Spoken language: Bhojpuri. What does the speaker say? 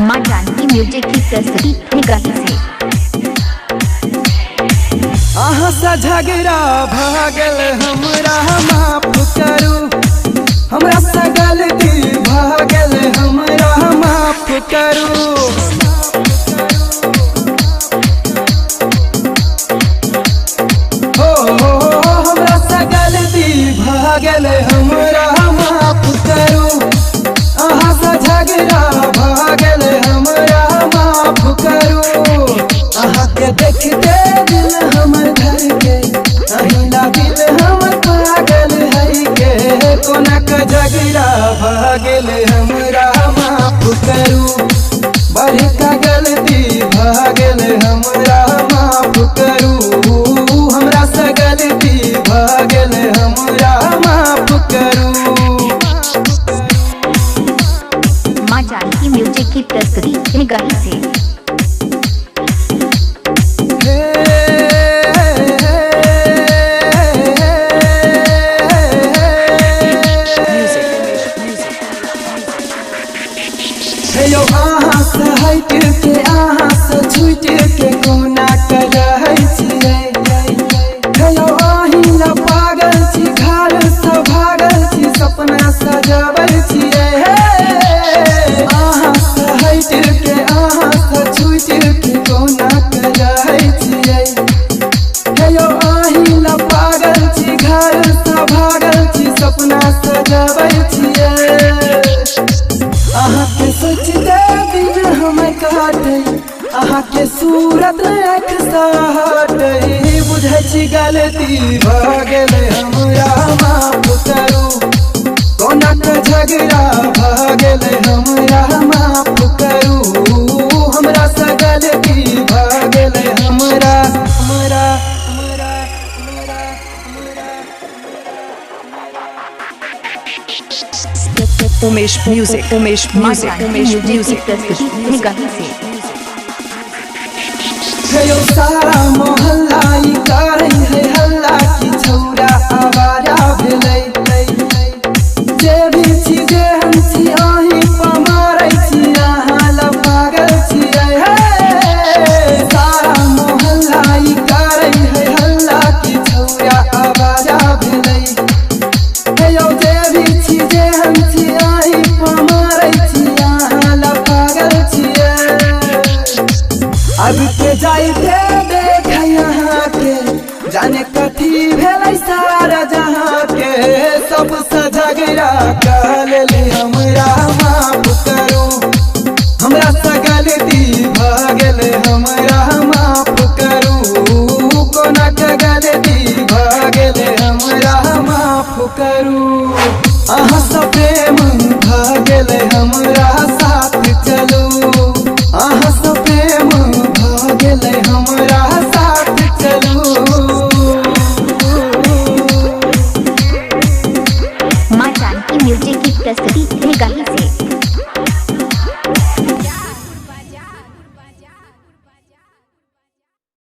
माँ जानकी म्यूजिक की प्रस्तुति निगाही से। अहाँ से झगड़ा भागल हमरा माफ करू, हमरा से गलती भागल हमरा माफ करू। हमरा से गलती भागल हमरा माफ करू, अहाँ से झगड़ा भागल हमरा माफ करू। अहाँ के देखते दिल हमर घर के अहिला दिल हमर पागल है के, कोना का झगड़ा भागल हमरा माफ करू। बड़ी का गलती भागल हमरा माफ करू, हमरा से गलती भागल हमरा माफ करू। माँ जानकी म्यूजिक की प्रस्तुति निगाही से। अहाँ से हट के अहाँ से छूट के कोना कर अही न पागल छी, घर से भागल छी, सपना सजावल छियै। अहाँ से हट के अहाँ से छूट के कोना कर छियै। अही न पागल छी, घर से भागल छी, सपना सजावल छियै। अहाँ के सोचते दिन हम काटे, अहाँ के सूरत एक साटे, बुझै छी गलती भागल हमरा माफ करू। कोना के झगड़ा भागल हमरा माफ करू, हमरा से गलती भागल हमरा हमरा हमरा Umesh music Umesh music Umesh music प्रस्तुति निगाही से। सारा मोहल्ला ई करे है हल्ला की छौरा आवारा भेलै। जे भी चीजे हम छी अहीं पर मारै छी, अहाँ ल पागल छियै। सारा मोहल्ला ई करे है हल्ला की छौरा आवारा भेलै। जे भी चीजे हम छी अहीं पर मारै छी, अहाँ ल पागल छियै। अब के जाइते देख यहाँ के जाने कथी भेलै सारा जहाँ के, सबसे झगड़ा कह लेली हमरा माफ करू। हमरा से गलती भागल हमरा माफ करू, कोना के गलती भागल हमरा माफ करू। अहाँ से प्रेम भागल हमरा साथ चलू, अहाँ से प्रेम भागल हमरा साथ चलू। माँ जानकी म्यूजिक की प्रस्तुति निगाही से।